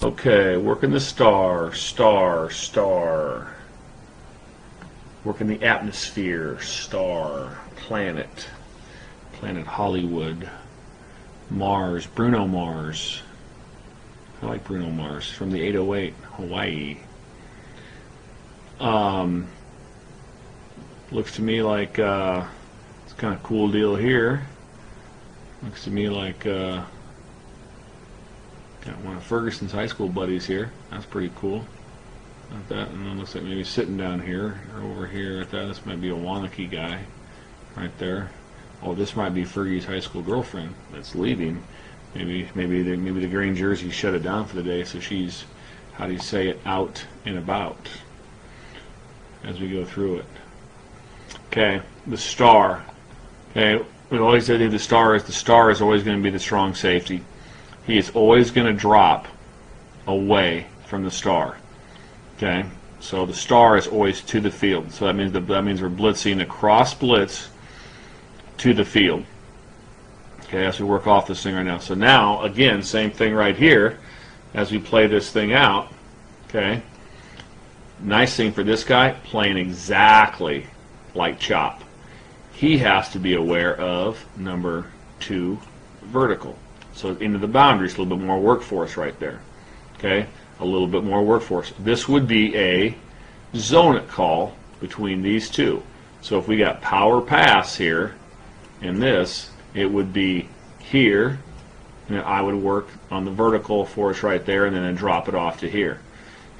Okay, working the star. Working the atmosphere, star, planet Hollywood, Mars, Bruno Mars. I like Bruno Mars from the 808, Hawaii. Looks to me like it's kind of cool deal here. Looks to me like got one of Ferguson's high school buddies here. That's pretty cool. Not that, and then looks like maybe sitting down here or over here at that. This might be a Wanakee guy right there. Oh, this might be Fergie's high school girlfriend that's leaving. Maybe the green jersey shut it down for the day, so she's, how do you say it, out and about as we go through it. Okay, the star. Okay, we always say the star is always going to be the strong safety. He is always going to drop away from the star. Okay, so the star is always to the field. So that means we're blitzing across blitz to the field. Okay, as we work off this thing right now. So now, again, same thing right here as we play this thing out. Okay, nice thing for this guy, playing exactly like Chop. He has to be aware of number 2 vertical. So into the boundaries, a little bit more workforce right there. Okay, a little bit more workforce. This would be a zone it call between these two. So if we got power pass here in this, it would be here, and I would work on the vertical for us right there, and then drop it off to here.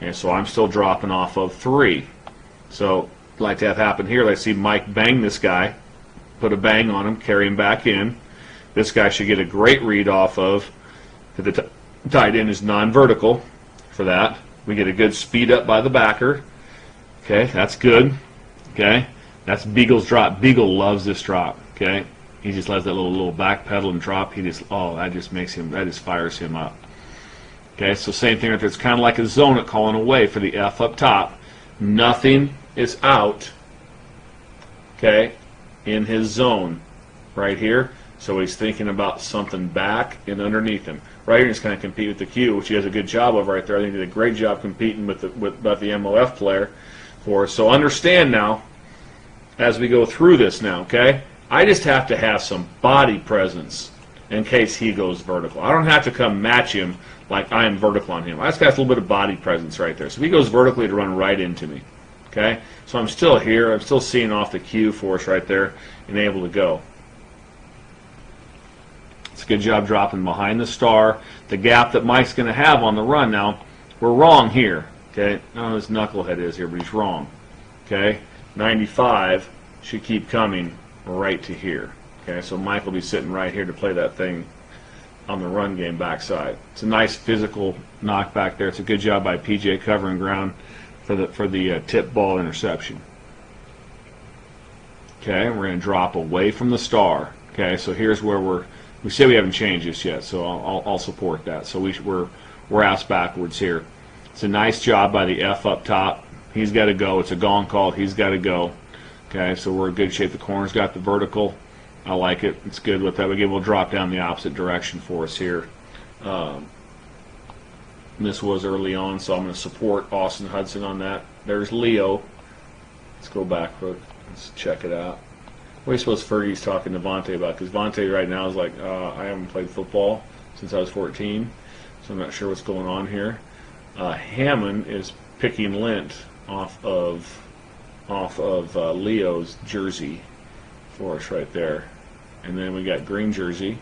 And so I'm still dropping off of 3. So I'd like to have happen here. Let's see Mike bang this guy, put a bang on him, carry him back in. This guy should get a great read off of, the tight end is non-vertical for that. We get a good speed up by the backer. Okay, that's good. Okay, that's Beagle's drop. Beagle loves this drop. Okay, he just lets that little back pedal and drop. He just, oh, that just fires him up. Okay, so same thing right there. It's kind of like a zone it calling away for the F up top. Nothing is out. Okay, in his zone right here. So he's thinking about something back and underneath him. Right here he's kind of compete with the Q, which he does a good job of right there. I think he did a great job competing with the MOF player for us. So understand now, as we go through this now, okay, I just have to have some body presence in case he goes vertical. I don't have to come match him like I am vertical on him. I just got a little bit of body presence right there. So if he goes vertically, to run right into me. Okay, so I'm still here. I'm still seeing off the Q for us right there and able to go. It's a good job dropping behind the star. The gap that Mike's going to have on the run now, we're wrong here. Okay, I don't know who this knucklehead is here, but he's wrong. Okay, 95 should keep coming right to here. Okay, so Mike will be sitting right here to play that thing on the run game backside. It's a nice physical knockback there. It's a good job by PJ covering ground for the tip ball interception. Okay, we're going to drop away from the star. Okay, so here's where we say we haven't changed this yet, so I'll support that. So we're asked backwards here. It's a nice job by the F up top. He's got to go. It's a gong call. He's got to go. Okay, so we're in good shape. The corner's got the vertical. I like it. It's good with that. Again, we'll drop down the opposite direction for us here. This was early on, so I'm going to support Austin Hudson on that. There's Leo. Let's go back. Let's check it out. What do you suppose Fergie's talking to Vontae about? Because Vontae right now is like, I haven't played football since I was 14, so I'm not sure what's going on here. Hammond is picking lint off of Leo's jersey for us right there. And then we got green jersey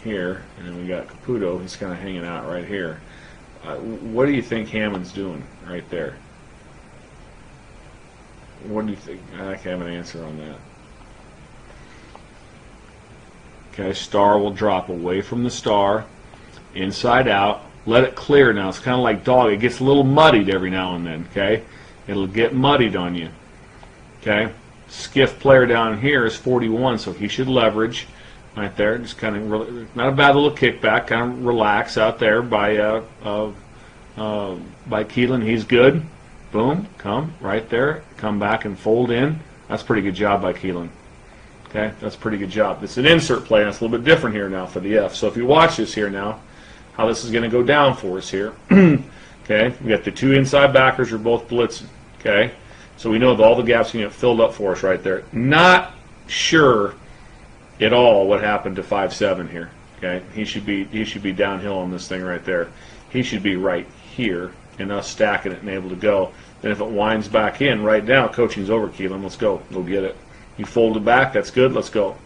here, and then we got Caputo. He's kind of hanging out right here. What do you think Hammond's doing right there? What do you think? I can't have an answer on that. Okay, star will drop away from the star, inside out. Let it clear now. It's kind of like dog. It gets a little muddied every now and then. Okay, it'll get muddied on you. Okay, skiff player down here is 41, so he should leverage right there. Just kind of not a bad little kickback. Kind of relax out there by Keelan. He's good. Boom, come right there. Come back and fold in. That's a pretty good job by Keelan. Okay, that's a pretty good job. It's an insert play, and it's a little bit different here now for the F. So if you watch this here now, how this is going to go down for us here. Okay, we got the two inside backers are both blitzing. Okay, so we know that all the gaps can get filled up for us right there. Not sure at all what happened to 5-7 here. Okay, he should be downhill on this thing right there. He should be right here and us stacking it and able to go. Then if it winds back in right now, coaching's over, Keelan. Let's go. Go get it. You fold it back. That's good. Let's go.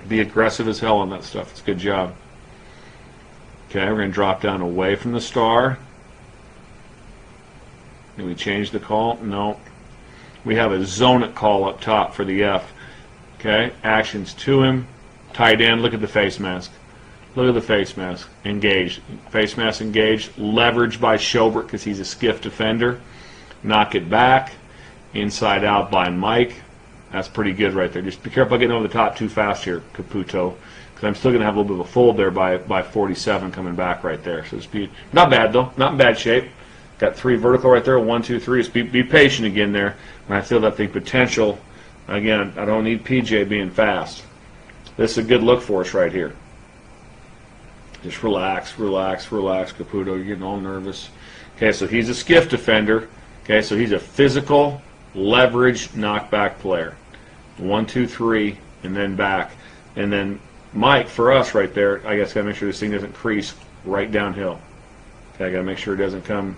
Be aggressive as hell on that stuff. It's a good job. Okay, we're going to drop down away from the star. Did we change the call? No. We have a zone it call up top for the F. Okay, actions to him. Tight end. Look at the face mask. Look at the face mask. Engaged. Face mask engaged. Leverage by Schobert because he's a skiff defender. Knock it back. Inside out by Mike. That's pretty good right there. Just be careful getting over the top too fast here, Caputo, because I'm still going to have a little bit of a fold there by 47 coming back right there. So speed, not bad though, not in bad shape. Got 3 vertical right there, 1, 2, 3. Just be patient again there. When I feel that the potential, again, I don't need PJ being fast. This is a good look for us right here. Just relax, relax, relax, Caputo. You're getting all nervous. Okay, so he's a skiff defender. Okay, so he's a physical, leverage, knockback player. 1, 2, 3, and then back. And then Mike, for us right there, I guess got to make sure this thing doesn't crease right downhill. Okay, I got to make sure it doesn't come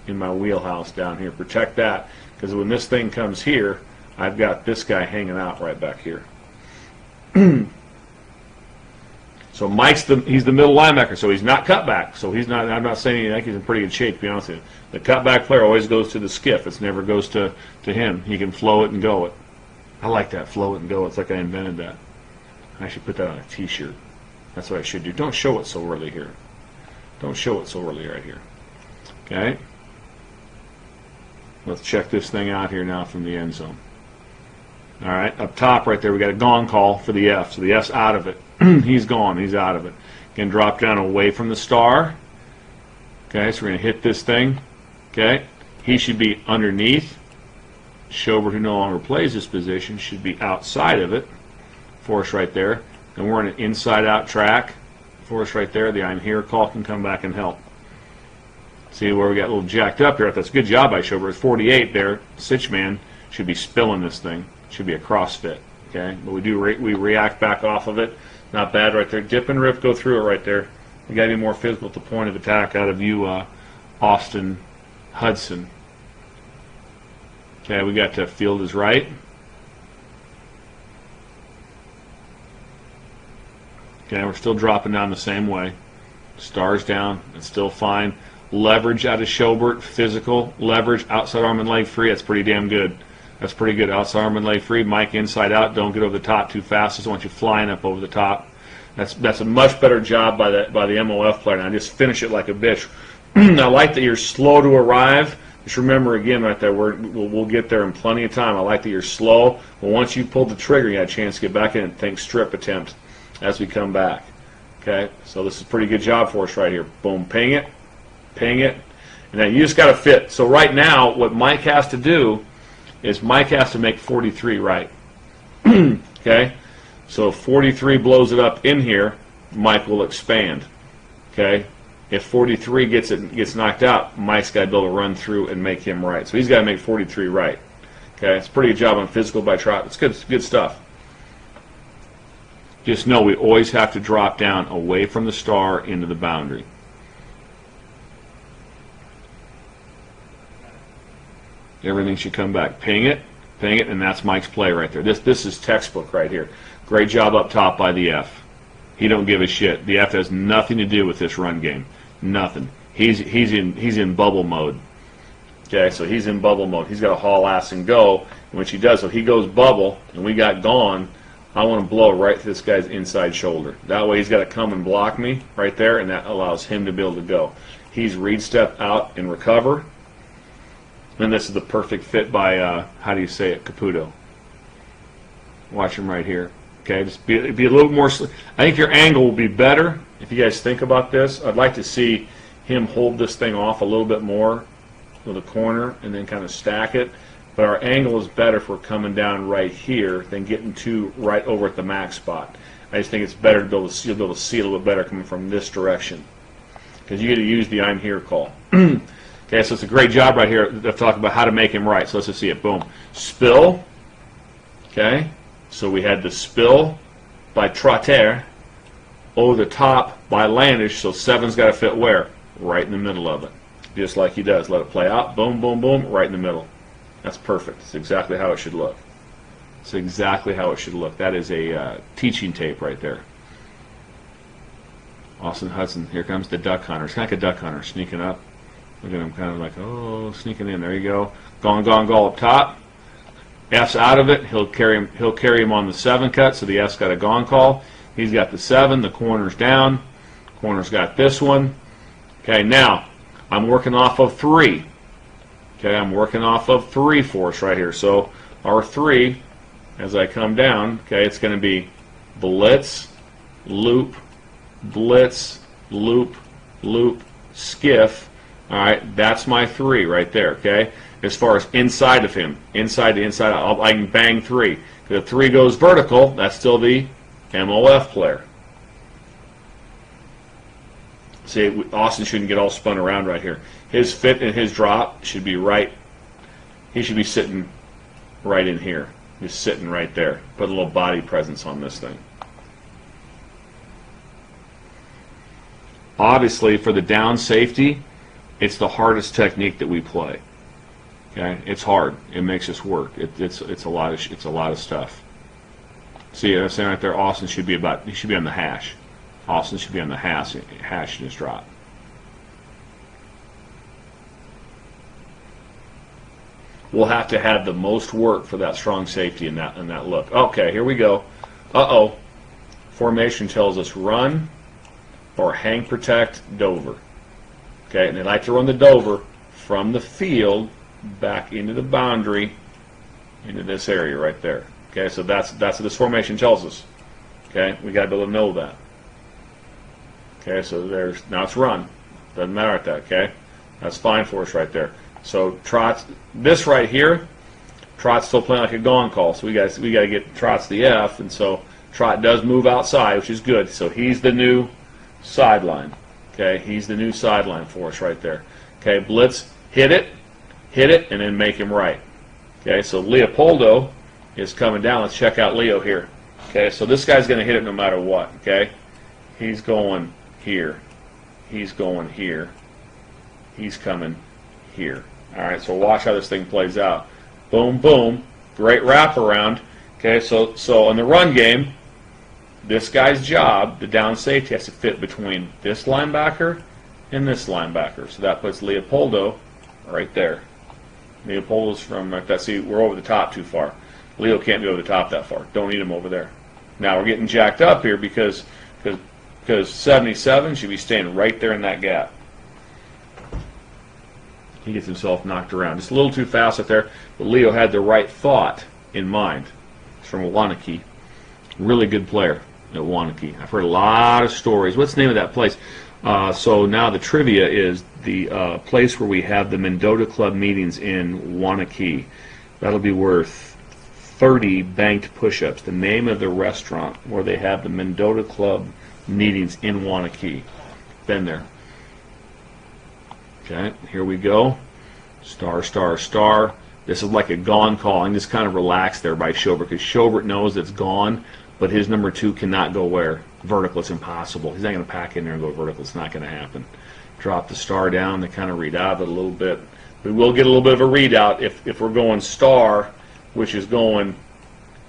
in my wheelhouse down here. Protect that, because when this thing comes here, I've got this guy hanging out right back here. So Mike's he's the middle linebacker, so he's not cut back. So he's not. I'm not saying I think he's in pretty good shape, to be honest with you. The cutback player always goes to the skiff. It never goes to him. He can flow it and go it. I like that, flow it and go. It's like I invented that. I should put that on a T-shirt. That's what I should do. Don't show it so early here. Don't show it so early right here. Okay. Let's check this thing out here now from the end zone. All right, up top right there, we got a gone call for the F. So the F's out of it. He's gone. He's out of it. Again, drop down away from the star. Okay, so we're going to hit this thing. Okay, he should be underneath. Schobert, who no longer plays this position, should be outside of it for us right there. And we're in an inside-out track for us right there. The I'm here call can come back and help. See where we got a little jacked up here. That's a good job by Schobert. It's 48 there. Sitchman should be spilling this thing. Should be a crossfit. Okay, but we react back off of it. Not bad right there. Dip and rip, go through it right there. We got to be more physical at the point of attack out of you, Austin Hudson. Okay, we got to field is right. Okay, we're still dropping down the same way. Stars down. It's still fine. Leverage out of Schobert. Physical. Leverage. Outside arm and leg free. That's pretty damn good. That's pretty good. Outside arm and leg free. Mike inside out. Don't get over the top too fast. Just want you flying up over the top. That's a much better job by the MOF player. Now just finish it like a bitch. I like that you're slow to arrive. Just remember again right there, we'll get there in plenty of time. I like that you're slow. But once you pull the trigger, you got a chance to get back in and think strip attempt as we come back. Okay, so this is a pretty good job for us right here. Boom, ping it, and then you just got to fit. So right now, what Mike has to do is Mike has to make 43 right. Okay, so if 43 blows it up in here, Mike will expand. Okay, if 43 gets knocked out, Mike's got to be able to run through and make him right. So he's got to make 43 right. Okay, it's a pretty good job on physical by Trot. It's good stuff. Just know we always have to drop down away from the star into the boundary. Everything should come back. Ping it, and that's Mike's play right there. This is textbook right here. Great job up top by the F. He don't give a shit. The F has nothing to do with this run game. Nothing. He's in bubble mode. Okay, so he's in bubble mode. He's got to haul ass and go, and which he does. So he goes bubble, and we got gone. I want to blow right to this guy's inside shoulder. That way he's got to come and block me right there, and that allows him to be able to go. He's read step out and recover. And this is the perfect fit by, how do you say it, Caputo. Watch him right here. Okay, just be a little more. I think your angle will be better if you guys think about this. I'd like to see him hold this thing off a little bit more with a corner and then kind of stack it. But our angle is better if we're coming down right here than getting right over at the max spot. I just think it's better to be able to, you'll be able to see a little bit better coming from this direction, because you get to use the I'm here call. Okay, so it's a great job right here of talking about how to make him right. So let's just see it. Boom. Spill. Okay, so we had the spill by trotter over the top by landish, so 7's got to fit where? Right in the middle of it. Just like he does. Let it play out. Boom, boom, boom, right in the middle. That's perfect. It's exactly how it should look. It's exactly how it should look. That is a teaching tape right there. Austin Hudson. Here comes the duck hunter. It's kind of like a duck hunter sneaking up. Look at him kind of like, oh, sneaking in. There you go. Gone, gone, gone up top. F's out of it. He'll carry him on the 7 cut, so the F's got a gone call. He's got the 7. The corner's down. Corner's got this one. Okay, now I'm working off of 3. Okay, I'm working off of 3 for us right here. So our 3, as I come down, okay, it's going to be blitz, loop, blitz, loop, loop, skiff. All right, that's my 3 right there, okay? As far as inside of him, inside to inside, I can bang 3. If 3 goes vertical, that's still the MOF player. See, Austin shouldn't get all spun around right here. His fit and his drop should be right. He should be sitting right in here. Just sitting right there. Put a little body presence on this thing. Obviously, for the down safety, it's the hardest technique that we play. Okay, it's hard. It makes us work. It's a lot of stuff. See, I'm saying right there, Austin should be he should be on the hash. Austin should be on the hash in his drop. We'll have to have the most work for that strong safety in that look. Okay, here we go. Uh-oh. Formation tells us run or hang protect Dover. Okay, and they like to run the Dover from the field back into the boundary, into this area right there. Okay, so that's what this formation tells us. Okay, we got to be able to know that. Okay, so now it's run. Doesn't matter at that. Okay, that's fine for us right there. So Trot's this right here. Trot's still playing like a gone call, so we got to get Trot's the F, and so Trot does move outside, which is good. So he's the new sideline. Okay, he's the new sideline for us right there. Okay, blitz, hit it, and then make him right. Okay, so Leopoldo is coming down. Let's check out Leo here. Okay, so this guy's going to hit it no matter what. Okay, he's going here. He's going here. He's coming here. All right, so watch how this thing plays out. Boom, boom. Great wraparound. Okay, so in the run game, this guy's job, the down safety, has to fit between this linebacker and this linebacker. So that puts Leopoldo right there. Leopoldo's from right there. See, we're over the top too far. Leo can't be over the top that far. Don't need him over there. Now we're getting jacked up here because 77 should be staying right there in that gap. He gets himself knocked around. Just a little too fast up there, but Leo had the right thought in mind. He's from Wanakee. Really good player at Wanakee. I've heard a lot of stories. What's the name of that place? So now the trivia is the place where we have the Mendota Club meetings in Wanakee. That'll be worth 30 banked push-ups. The name of the restaurant where they have the Mendota Club meetings in Wanakee. Been there. Okay, here we go. Star, star, star. This is like a gone call. I'm just kind of relaxed there by Schobert because Schobert knows it's gone, but his number 2 cannot go where? Vertical. It's impossible. He's not going to pack in there and go vertical. It's not going to happen. Drop the star down. They kind of read out a little bit. We will get a little bit of a readout if we're going star, which is going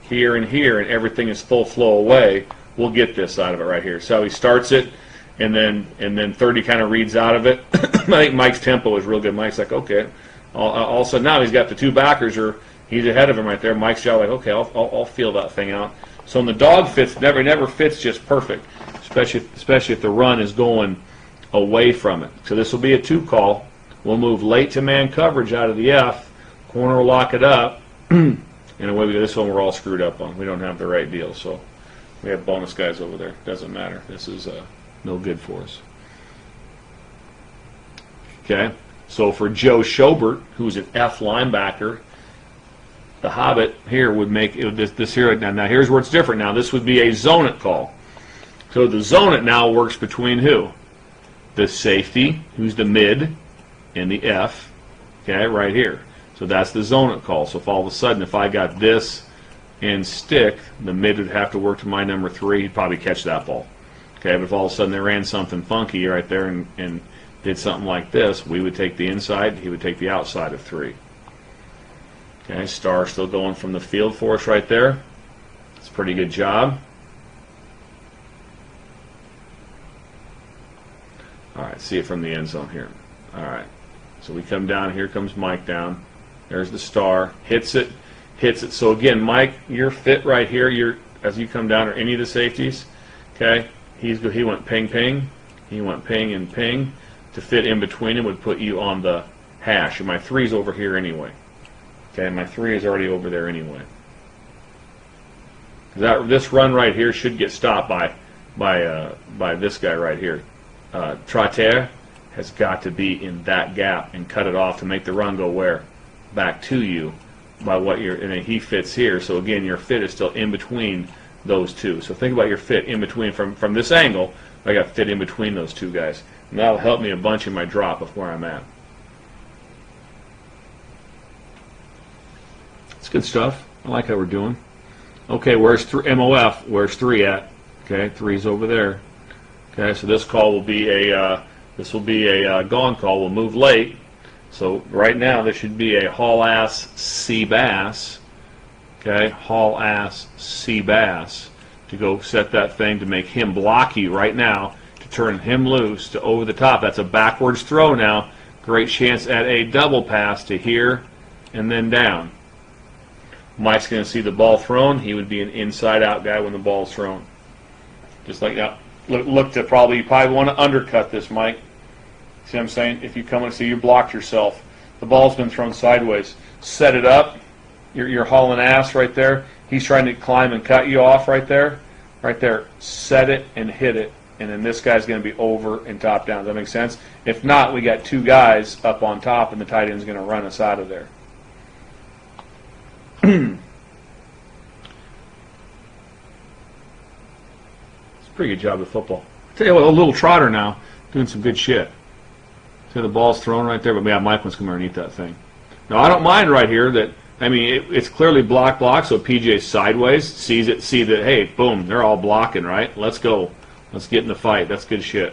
here, and everything is full flow away. We'll get this out of it right here. So he starts it, and then 30 kind of reads out of it. I think Mike's tempo is real good. Mike's like, okay. All of a sudden now he's got the 2 backers, he's ahead of him right there. Mike's job like, okay, I'll feel that thing out. So in the dog fits never fits just perfect, especially if the run is going away from it. So this will be a 2 call. We'll move late to man coverage out of the F. Corner will lock it up, and away we go. This one we're all screwed up on. We don't have the right deal, so we have bonus guys over there. Doesn't matter. This is no good for us. Okay. So for Joe Schobert, who's an F linebacker, the Hobbit here would make it this here. Now here's where it's different. Now this would be a zone it call. So the zone it now works between who? The safety, who's the mid, and the F, okay, right here. So that's the zone it call. So if all of a sudden, if I got this and stick, the mid would have to work to my number 3. He'd probably catch that ball. Okay, but if all of a sudden they ran something funky right there and did something like this, we would take the inside, he would take the outside of 3. Okay, star still going from the field for us right there. It's a pretty good job. All right, see it from the end zone here. All right, so we come down, here comes Mike down. There's the star, hits it. So again, Mike, your fit right here, as you come down, or any of the safeties, okay, he went ping, ping. He went ping and ping. To fit in between him would put you on the hash. And my 3's over here anyway. Okay, my 3 is already over there anyway. This run right here should get stopped by this guy right here. Trotter has got to be in that gap and cut it off to make the run go where? Back to you by what you're, and then he fits here. So again, your fit is still in between those two. So think about your fit in between from this angle. I got fit in between those two guys. And that'll help me a bunch in my drop of where I'm at. It's good stuff. I like how we're doing. Okay, where's MOF? Where's 3 at? Okay, 3's over there. Okay, so this call will be a gone call. We'll move late. So right now this should be a haul ass sea bass. Okay, haul ass sea bass to go set that thing to make him block you right now, to turn him loose to over the top. That's a backwards throw now. Great chance at a double pass to here and then down. Mike's going to see the ball thrown. He would be an inside out guy when the ball's thrown. Just like that. Look to probably, you probably want to undercut this, Mike. See what I'm saying? If you come and see you blocked yourself, the ball's been thrown sideways. Set it up. You're hauling ass right there. He's trying to climb and cut you off right there. Right there. Set it and hit it. And then this guy's going to be over and top down. Does that make sense? If not, we got 2 guys up on top, and the tight end's going to run us out of there. It's a pretty good job of football. I'll tell you what, a little trotter now, doing some good shit. See the ball's thrown right there, but yeah, Mike wants to come underneath that thing. Now I don't mind right here that, I mean, it's clearly block, so PJ's sideways, sees it, see that, hey, boom, they're all blocking, right? Let's go. Let's get in the fight. That's good shit.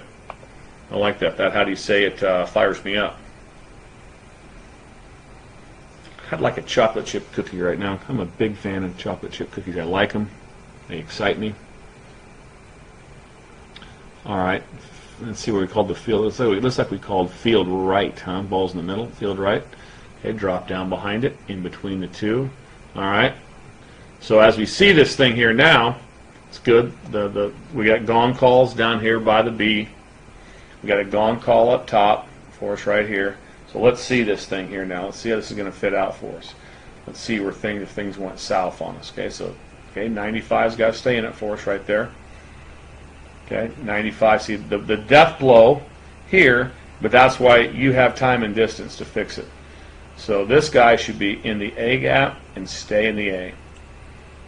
I like that. How do you say it fires me up. I'd like a chocolate chip cookie right now. I'm a big fan of chocolate chip cookies. I like them. They excite me. All right. Let's see what we called the field. It looks like we called field right, huh? Ball's in the middle, field right. Okay, drop down behind it, in between the two. All right. So as we see this thing here now, it's good. We got gong calls down here by the B. We got a gong call up top for us right here. So let's see this thing here now. Let's see how this is going to fit out for us. Let's see where if things went south on us. Okay, so 95's got to stay in it for us right there. Okay, 95. See the death blow here, but that's why you have time and distance to fix it. So this guy should be in the A gap and stay in the A.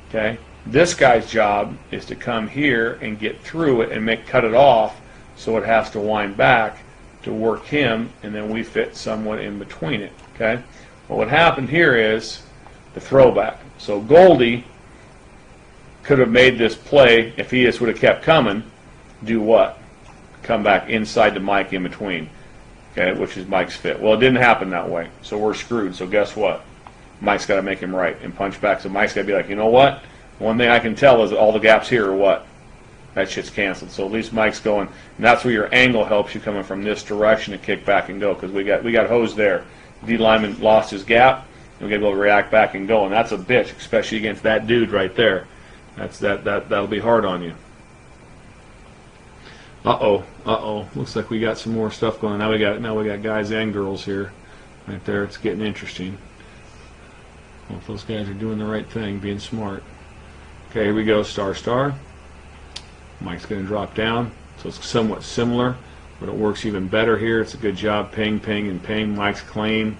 Okay, this guy's job is to come here and get through it and cut it off, so it has to wind back to work him, and then we fit somewhat in between it. Okay, well, what happened here is the throwback. So Goldie could have made this play if he just would have kept coming. Do what? Come back inside to Mike in between. Okay, which is Mike's fit. Well, it didn't happen that way, so we're screwed. So guess what? Mike's got to make him right and punch back. So Mike's got to be like, you know what? One thing I can tell is that all the gaps here are what? That shit's canceled. So at least Mike's going, and that's where your angle helps you coming from this direction to kick back and go, because we got hosed there. D lineman lost his gap, and we got to be able to react back and go, and that's a bitch, especially against that dude right there. That'll be hard on you. Uh-oh. Looks like we got some more stuff going on. Now we got guys and girls here. Right there, it's getting interesting. Well, if those guys are doing the right thing, being smart. Okay, here we go, star. Mike's going to drop down. So it's somewhat similar, but it works even better here. It's a good job. Ping, and ping. Mike's clean.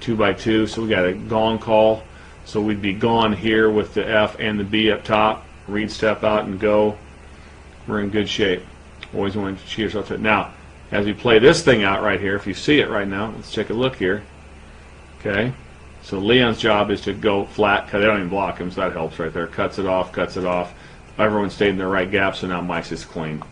2 by 2. So we got a gong call. So we'd be gone here with the F and the B up top. Read, step out, and go. We're in good shape. Always want to cheat yourself to it. Now, as we play this thing out right here, if you see it right now, let's take a look here. Okay, so Leon's job is to go flat. They don't even block him, so that helps right there. Cuts it off, cuts it off. Everyone stayed in their right gap, so now Mike's is clean.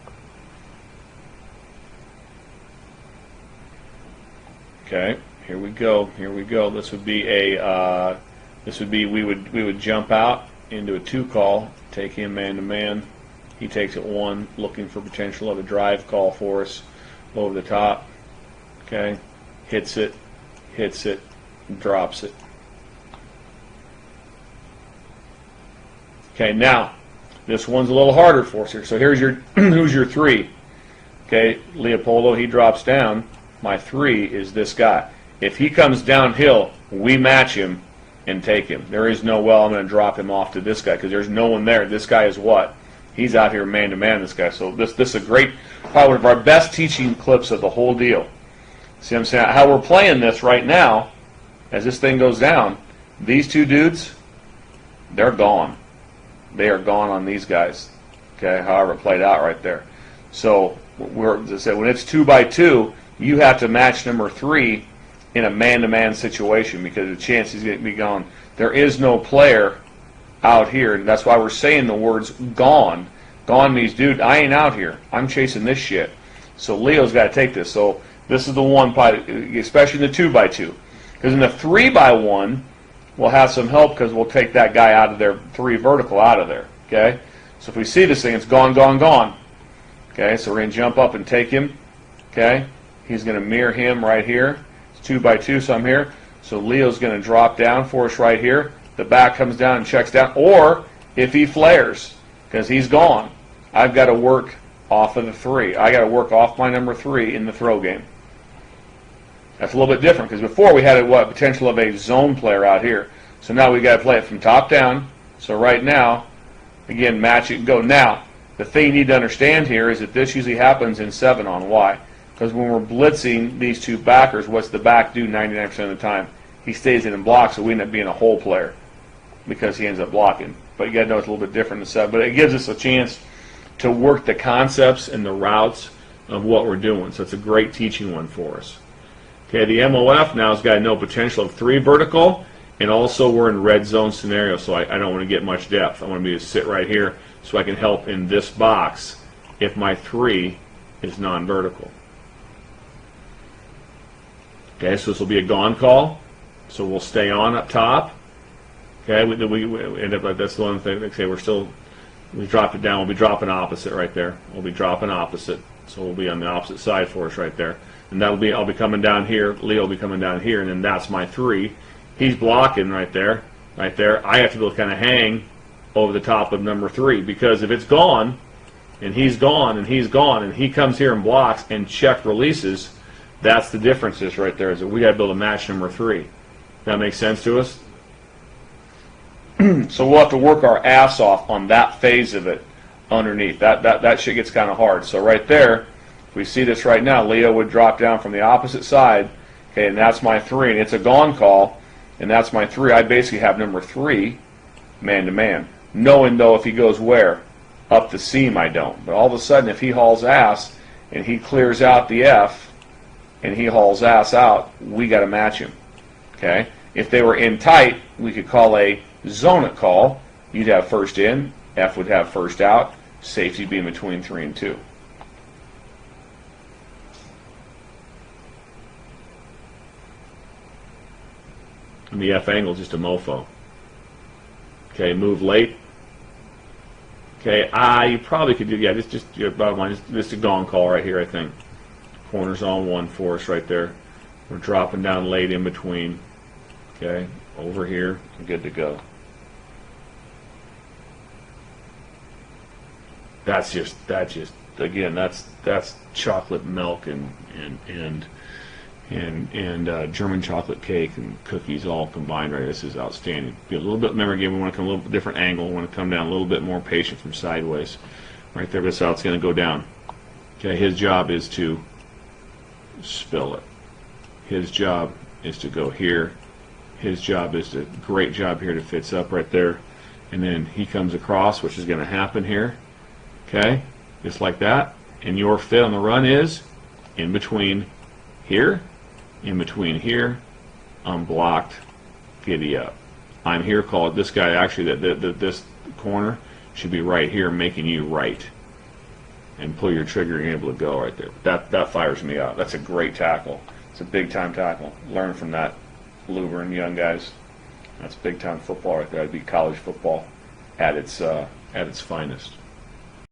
Okay, here we go. Here we go. This would be a. We would jump out into a 2 call, take him man to man. He takes it 1, looking for potential of a drive call for us over the top. Okay, hits it, drops it. Okay, now this one's a little harder for us here. So here's your who's your 3? Okay, Leopoldo, he drops down. My 3 is this guy. If he comes downhill, we match him and take him. There is no, well, I'm going to drop him off to this guy because there's no one there. This guy is what? He's out here man to man, this guy. So this is a great, probably one of our best teaching clips of the whole deal. See what I'm saying? How we're playing this right now, as this thing goes down, these 2 dudes, they're gone. They are gone on these guys. Okay, however it played out right there. So as I said, when it's 2 by 2, you have to match number 3 in a man-to-man situation because the chance he's going to be gone. There is no player out here, and that's why we're saying the words gone. Gone means, dude, I ain't out here. I'm chasing this shit. So Leo's got to take this. So this is the one, especially in the 2 by 2. Because in the 3 by 1, we'll have some help because we'll take that guy out of there, 3 vertical out of there. Okay? So if we see this thing, it's gone, gone, gone. Okay? So we're going to jump up and take him. Okay? He's going to mirror him right here. 2 by 2, so I'm here. So Leo's going to drop down for us right here. The back comes down and checks down. Or if he flares, because he's gone, I've got to work off of the 3. I got to work off my number 3 in the throw game. That's a little bit different because before we had a potential of a zone player out here. So now we got to play it from top down. So right now, again, match it and go. Now, the thing you need to understand here is that this usually happens in 7 on. Why? Because when we're blitzing these 2 backers, what's the back do 99% of the time? He stays in and blocks, so we end up being a hole player because he ends up blocking. But you got to know it's a little bit different than 7. But it gives us a chance to work the concepts and the routes of what we're doing. So it's a great teaching one for us. Okay, the MOF now has got no potential of 3 vertical, and also we're in red zone scenario, so I don't want to get much depth. I want to be able to sit right here so I can help in this box if my 3 is non-vertical. Okay, so this will be a gone call. So we'll stay on up top. Okay, we end up, that's the one thing. Okay, we drop it down. We'll be dropping opposite right there. We'll be dropping opposite. So we'll be on the opposite side for us right there. And that'll be, I'll be coming down here. Leo will be coming down here, and then that's my 3. He's blocking right there. Right there. I have to be able to kind of hang over the top of number 3 because if it's gone, and he's gone, and he's gone, and he comes here and blocks and check releases, that's the differences right there, is that we got to be able to match number 3. That makes sense to us? So we'll have to work our ass off on that phase of it underneath. That shit gets kind of hard. So right there, if we see this right now, Leo would drop down from the opposite side, okay, and that's my 3, and it's a gone call, and that's my 3. I basically have number 3 man-to-man. Knowing, though, if he goes where? Up the seam, I don't. But all of a sudden, if he hauls ass and he clears out the F, and he hauls ass out, we got to match him. Okay? If they were in tight, we could call a zone it call. You'd have first in, F would have first out, safety being between 3 and 2. And the F angle is just a mofo. Okay, move late. Okay, you probably could do, yeah, just your bottom line, just a gone call right here, I think. Corners on 1 for us right there. We're dropping down late in between. Okay, over here, good to go. That's just again, that's chocolate milk and German chocolate cake and cookies all combined right. This is outstanding. Be a little bit, remember again, we want to come a little bit different angle. We want to come down a little bit more patient from sideways. Right there, that's how it's going to go down. Okay, his job is to spill it. His job is to go here his job is a great job here to fits up right there. And then he comes across, which is going to happen here. Okay, just like that. And your fit on the run is in between here, unblocked, giddy up. I'm here called this guy actually this corner should be right here making you right. And pull your trigger and you're able to go right there. That fires me up. That's a great tackle. It's a big time tackle. Learn from that, Luberon young guys. That's big time football right there. That'd be college football at its finest.